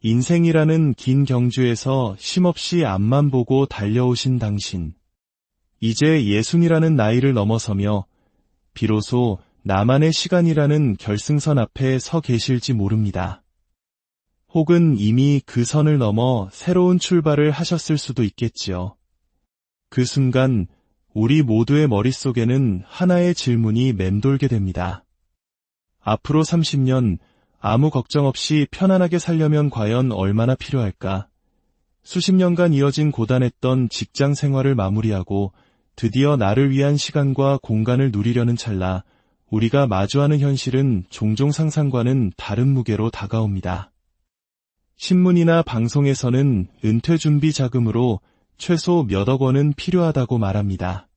인생이라는 긴 경주에서 쉼없이 앞만 보고 달려오신 당신. 이제 60이라는 나이를 넘어서며 비로소 나만의 시간이라는 결승선 앞에 서 계실지 모릅니다. 혹은 이미 그 선을 넘어 새로운 출발을 하셨을 수도 있겠지요. 그 순간 우리 모두의 머릿속에는 하나의 질문이 맴돌게 됩니다. 앞으로 30년 아무 걱정 없이 편안하게 살려면 과연 얼마나 필요할까? 수십 년간 이어진 고단했던 직장 생활을 마무리하고 드디어 나를 위한 시간과 공간을 누리려는 찰나 우리가 마주하는 현실은 종종 상상과는 다른 무게로 다가옵니다. 신문이나 방송에서는 은퇴 준비 자금으로 최소 몇억 원은 필요하다고 말합니다.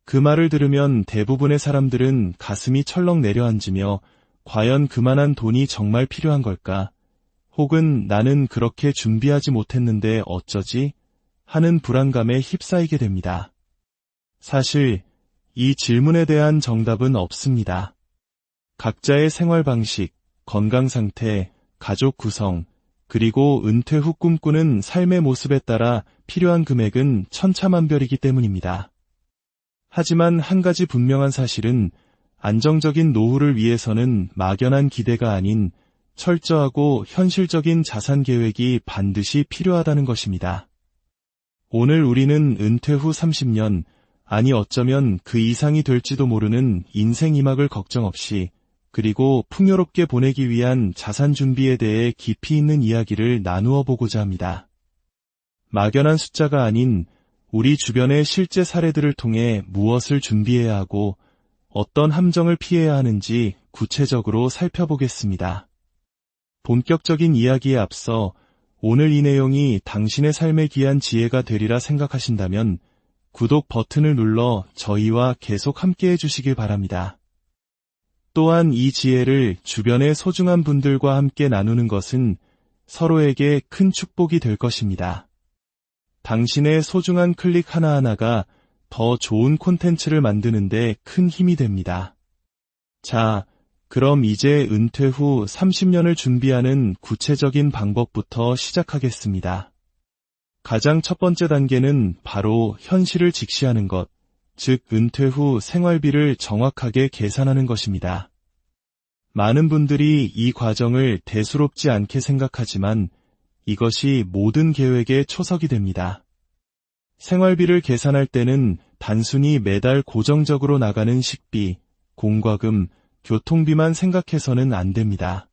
그 말을 들으면 대부분의 사람들은 가슴이 철렁 내려앉으며 과연 그만한 돈이 정말 필요한 걸까? 혹은 나는 그렇게 준비하지 못했는데 어쩌지? 하는 불안감에 휩싸이게 됩니다. 사실 이 질문에 대한 정답은 없습니다. 각자의 생활 방식, 건강 상태, 가족 구성, 그리고 은퇴 후 꿈꾸는 삶의 모습에 따라 필요한 금액은 천차만별이기 때문입니다. 하지만 한 가지 분명한 사실은 안정적인 노후를 위해서는 막연한 기대가 아닌 철저하고 현실적인 자산 계획이 반드시 필요하다는 것입니다. 오늘 우리는 은퇴 후 30년, 아니 어쩌면 그 이상이 될지도 모르는 인생 이막을 걱정 없이 그리고 풍요롭게 보내기 위한 자산 준비에 대해 깊이 있는 이야기를 나누어 보고자 합니다. 막연한 숫자가 아닌 우리 주변의 실제 사례들을 통해 무엇을 준비해야 하고 어떤 함정을 피해야 하는지 구체적으로 살펴보겠습니다. 본격적인 이야기에 앞서 오늘 이 내용이 당신의 삶에 귀한 지혜가 되리라 생각하신다면 구독 버튼을 눌러 저희와 계속 함께해 주시길 바랍니다. 또한 이 지혜를 주변의 소중한 분들과 함께 나누는 것은 서로에게 큰 축복이 될 것입니다. 당신의 소중한 클릭 하나하나가 더 좋은 콘텐츠를 만드는데 큰 힘이 됩니다. 자, 그럼 이제 은퇴 후 30년을 준비하는 구체적인 방법부터 시작하겠습니다. 가장 첫 번째 단계는 바로 현실을 직시하는 것, 즉 은퇴 후 생활비를 정확하게 계산하는 것입니다. 많은 분들이 이 과정을 대수롭지 않게 생각하지만 이것이 모든 계획의 초석이 됩니다. 생활비를 계산할 때는 단순히 매달 고정적으로 나가는 식비, 공과금, 교통비만 생각해서는 안 됩니다.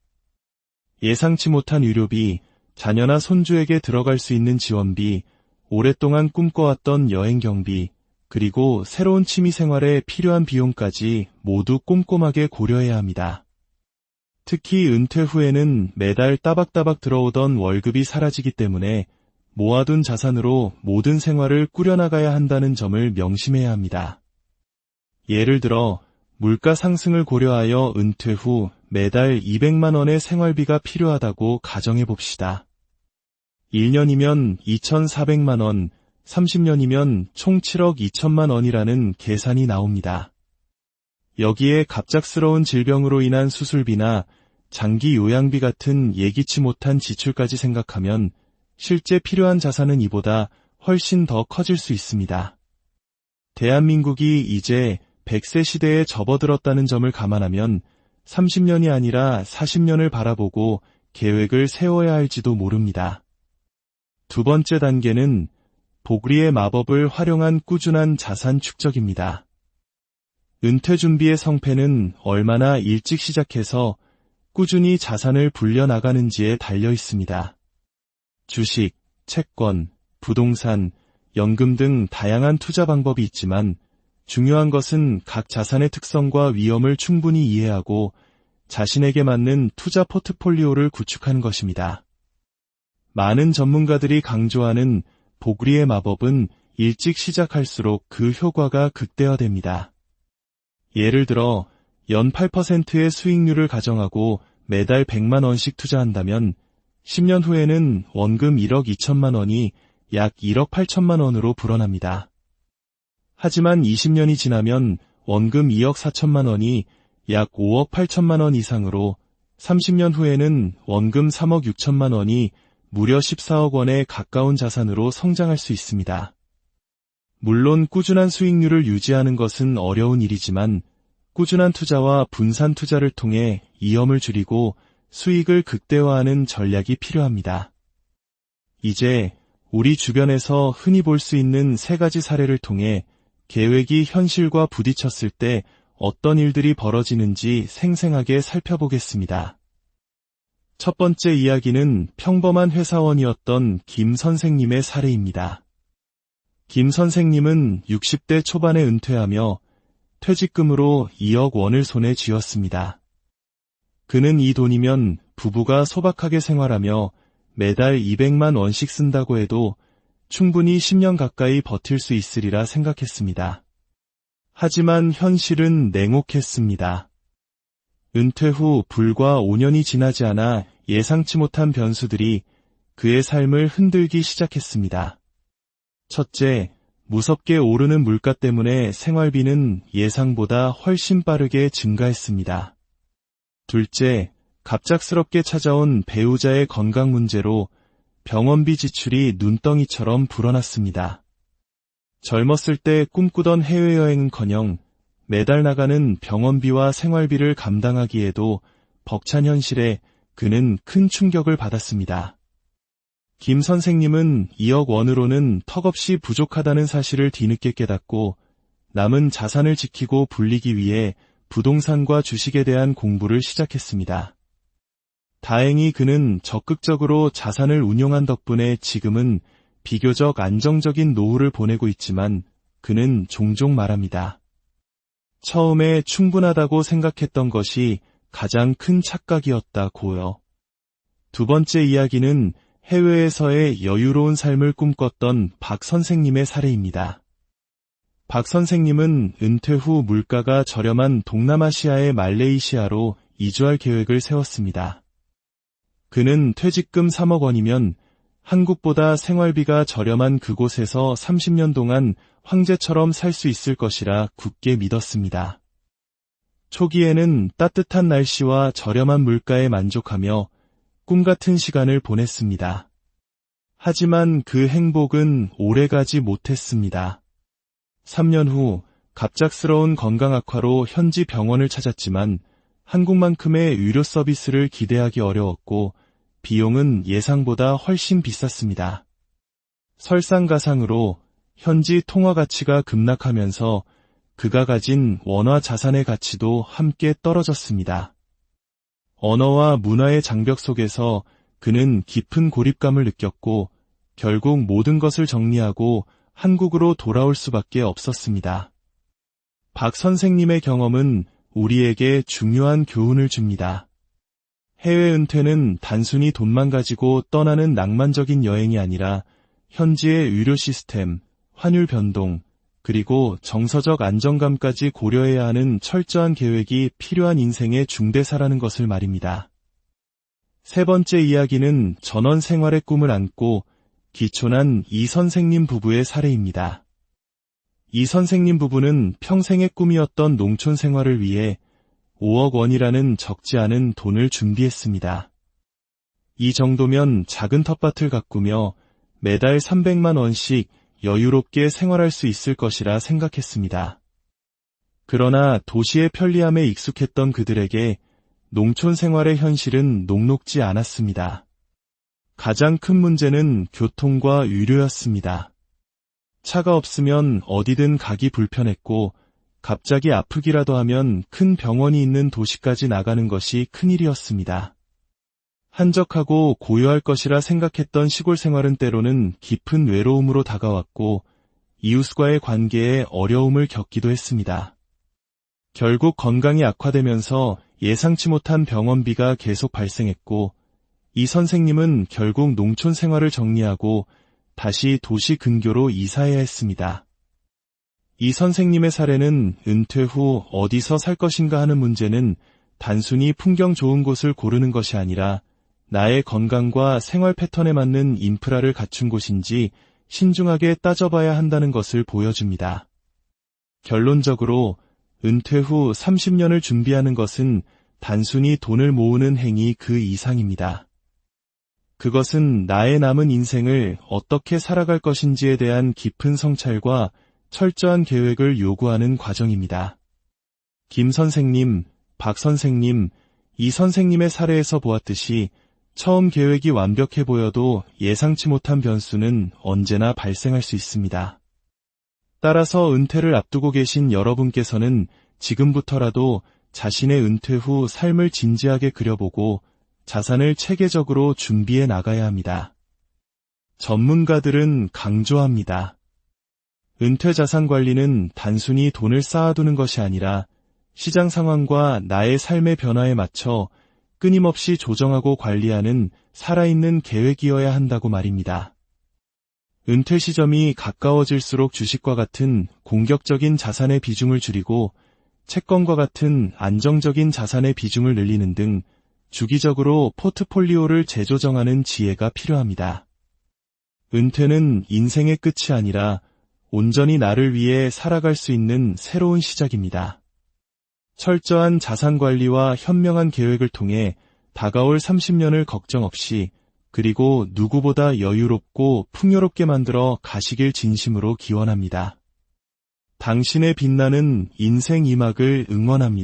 예상치 못한 유료비, 자녀나 손주에게 들어갈 수 있는 지원비, 오랫동안 꿈꿔왔던 여행 경비, 그리고 새로운 취미 생활에 필요한 비용까지 모두 꼼꼼하게 고려해야 합니다. 특히 은퇴 후에는 매달 따박따박 들어오던 월급이 사라지기 때문에 모아둔 자산으로 모든 생활을 꾸려나가야 한다는 점을 명심해야 합니다. 예를 들어 물가 상승을 고려하여 은퇴 후 매달 200만 원의 생활비가 필요하다고 가정해 봅시다. 1년이면 2,400만 원, 30년이면 총 7억 2천만 원이라는 계산이 나옵니다. 여기에 갑작스러운 질병으로 인한 수술비나 장기 요양비 같은 예기치 못한 지출까지 생각하면 실제 필요한 자산은 이보다 훨씬 더 커질 수 있습니다. 대한민국이 이제 100세 시대에 접어들었다는 점을 감안하면 30년이 아니라 40년을 바라보고 계획을 세워야 할지도 모릅니다. 두 번째 단계는 보그리의 마법을 활용한 꾸준한 자산 축적입니다. 은퇴 준비의 성패는 얼마나 일찍 시작해서 꾸준히 자산을 불려나가는지에 달려 있습니다. 주식, 채권, 부동산, 연금 등 다양한 투자 방법이 있지만 중요한 것은 각 자산의 특성과 위험을 충분히 이해하고 자신에게 맞는 투자 포트폴리오를 구축하는 것입니다. 많은 전문가들이 강조하는 보그리의 마법은 일찍 시작할수록 그 효과가 극대화됩니다. 예를 들어 연 8%의 수익률을 가정하고 매달 100만 원씩 투자한다면 10년 후에는 원금 1억 2천만 원이 약 1억 8천만 원으로 불어납니다. 하지만 20년이 지나면 원금 2억 4천만 원이 약 5억 8천만 원 이상으로 30년 후에는 원금 3억 6천만 원이 무려 14억 원에 가까운 자산으로 성장할 수 있습니다. 물론 꾸준한 수익률을 유지하는 것은 어려운 일이지만 꾸준한 투자와 분산 투자를 통해 위험을 줄이고 수익을 극대화하는 전략이 필요합니다. 이제 우리 주변에서 흔히 볼 수 있는 3가지 사례를 통해 계획이 현실과 부딪혔을 때 어떤 일들이 벌어지는지 생생하게 살펴보겠습니다. 첫 번째 이야기는 평범한 회사원이었던 김 선생님의 사례입니다. 김 선생님은 60대 초반에 은퇴하며 퇴직금으로 2억 원을 손에 쥐었습니다. 그는 이 돈이면 부부가 소박하게 생활하며 매달 200만 원씩 쓴다고 해도 충분히 10년 가까이 버틸 수 있으리라 생각했습니다. 하지만 현실은 냉혹했습니다. 은퇴 후 불과 5년이 지나지 않아 예상치 못한 변수들이 그의 삶을 흔들기 시작했습니다. 첫째, 무섭게 오르는 물가 때문에 생활비는 예상보다 훨씬 빠르게 증가했습니다. 둘째, 갑작스럽게 찾아온 배우자의 건강 문제로 병원비 지출이 눈덩이처럼 불어났습니다. 젊었을 때 꿈꾸던 해외여행은커녕 매달 나가는 병원비와 생활비를 감당하기에도 벅찬 현실에 그는 큰 충격을 받았습니다. 김 선생님은 2억 원으로는 턱없이 부족하다는 사실을 뒤늦게 깨닫고 남은 자산을 지키고 불리기 위해 부동산과 주식에 대한 공부를 시작했습니다. 다행히 그는 적극적으로 자산을 운용한 덕분에 지금은 비교적 안정적인 노후를 보내고 있지만 그는 종종 말합니다. 처음에 충분하다고 생각했던 것이 가장 큰 착각이었다고요. 두 번째 이야기는 해외에서의 여유로운 삶을 꿈꿨던 박 선생님의 사례입니다. 박 선생님은 은퇴 후 물가가 저렴한 동남아시아의 말레이시아로 이주할 계획을 세웠습니다. 그는 퇴직금 3억 원이면 한국보다 생활비가 저렴한 그곳에서 30년 동안 황제처럼 살 수 있을 것이라 굳게 믿었습니다. 초기에는 따뜻한 날씨와 저렴한 물가에 만족하며 꿈같은 시간을 보냈습니다. 하지만 그 행복은 오래가지 못했습니다. 3년 후 갑작스러운 건강 악화로 현지 병원을 찾았지만 한국만큼의 의료 서비스를 기대하기 어려웠고 비용은 예상보다 훨씬 비쌌습니다. 설상가상으로 현지 통화 가치가 급락하면서 그가 가진 원화 자산의 가치도 함께 떨어졌습니다. 언어와 문화의 장벽 속에서 그는 깊은 고립감을 느꼈고 결국 모든 것을 정리하고 한국으로 돌아올 수밖에 없었습니다. 박 선생님의 경험은 우리에게 중요한 교훈을 줍니다. 해외 은퇴는 단순히 돈만 가지고 떠나는 낭만적인 여행이 아니라 현지의 의료 시스템, 환율 변동, 그리고 정서적 안정감까지 고려해야 하는 철저한 계획이 필요한 인생의 중대사라는 것을 말입니다. 세 번째 이야기는 전원 생활의 꿈을 안고 기촌한 이 선생님 부부의 사례입니다. 이 선생님 부부는 평생의 꿈이었던 농촌 생활을 위해 5억 원이라는 적지 않은 돈을 준비했습니다. 이 정도면 작은 텃밭을 가꾸며 매달 300만 원씩 여유롭게 생활할 수 있을 것이라 생각했습니다. 그러나 도시의 편리함에 익숙했던 그들에게 농촌 생활의 현실은 녹록지 않았습니다. 가장 큰 문제는 교통과 의료였습니다. 차가 없으면 어디든 가기 불편했고 갑자기 아프기라도 하면 큰 병원이 있는 도시까지 나가는 것이 큰일이었습니다. 한적하고 고요할 것이라 생각했던 시골 생활은 때로는 깊은 외로움으로 다가왔고 이웃과의 관계에 어려움을 겪기도 했습니다. 결국 건강이 악화되면서 예상치 못한 병원비가 계속 발생했고 이 선생님은 결국 농촌 생활을 정리하고 다시 도시 근교로 이사해야 했습니다. 이 선생님의 사례는 은퇴 후 어디서 살 것인가 하는 문제는 단순히 풍경 좋은 곳을 고르는 것이 아니라 나의 건강과 생활 패턴에 맞는 인프라를 갖춘 곳인지 신중하게 따져봐야 한다는 것을 보여줍니다. 결론적으로 은퇴 후 30년을 준비하는 것은 단순히 돈을 모으는 행위 그 이상입니다. 그것은 나의 남은 인생을 어떻게 살아갈 것인지에 대한 깊은 성찰과 철저한 계획을 요구하는 과정입니다. 김 선생님, 박 선생님, 이 선생님의 사례에서 보았듯이 처음 계획이 완벽해 보여도 예상치 못한 변수는 언제나 발생할 수 있습니다. 따라서 은퇴를 앞두고 계신 여러분께서는 지금부터라도 자신의 은퇴 후 삶을 진지하게 그려보고 자산을 체계적으로 준비해 나가야 합니다. 전문가들은 강조합니다. 은퇴 자산 관리는 단순히 돈을 쌓아두는 것이 아니라 시장 상황과 나의 삶의 변화에 맞춰 끊임없이 조정하고 관리하는 살아있는 계획이어야 한다고 말입니다. 은퇴 시점이 가까워질수록 주식과 같은 공격적인 자산의 비중을 줄이고 채권과 같은 안정적인 자산의 비중을 늘리는 등 주기적으로 포트폴리오를 재조정하는 지혜가 필요합니다. 은퇴는 인생의 끝이 아니라 온전히 나를 위해 살아갈 수 있는 새로운 시작입니다. 철저한 자산 관리와 현명한 계획을 통해 다가올 30년을 걱정 없이 그리고 누구보다 여유롭고 풍요롭게 만들어 가시길 진심으로 기원합니다. 당신의 빛나는 인생 이막을 응원합니다.